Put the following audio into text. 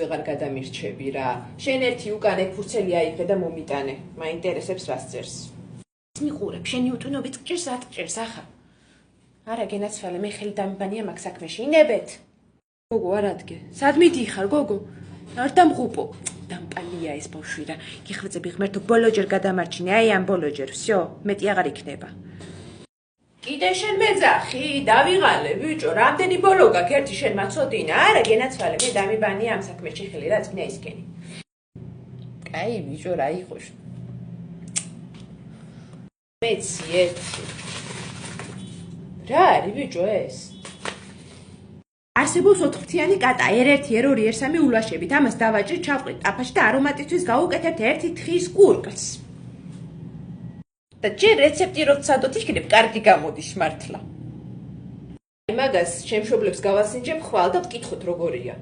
ვეღარ გადამირჩები რა. შენ ერთი უკან ეგ ფურცელი აიღე და მომიტანე. მაინტერესებს რას წერს. მიყურებ, შენი უთუნობით ჭირს ატჭირს ახლა. არა გენაცვალე, მე ხელი დამიბანია მაგ საქმეში. ინებეთ. გოგო არ ადგე. სად მიდიხარ, გოგო? არ დამღუპო. დამპალია ეს ბავშვი რა. გიხვეწები ღმერთო, ბოლოჯერ გადამარჩინე, აი ამ ბოლოჯერ. всё, მეტი აღარ იქნება. კიდე შენ მეძახი, დავიღალე, ბიჭო, რამდენი ბოლო გაქვს, ერთი შენ მაცოდინა, არა გენაცვალე, მე დამიბანია ამ საქმეში ხელი, რა წინა ისკენი. კაი, ბიჭო, რა იყოს. მეცი ერთი. რა არის ბიჭო ეს? არსებობს 4-ფრთიანი კატა, R1, R2, R3 ულვაშებით, ამას დავაჭრით, ჩავყრით ტაფაში და არომატისთვის გავუკეთებთ ერთი თხის კურკლს. და ჯერ რეცეპტი როცა დოთ იქნებ, კარგი გამოდის მართლა. მაგას ჩემ მშობლებს გავასინჯებ ხვალ და ვკითხოთ როგორია.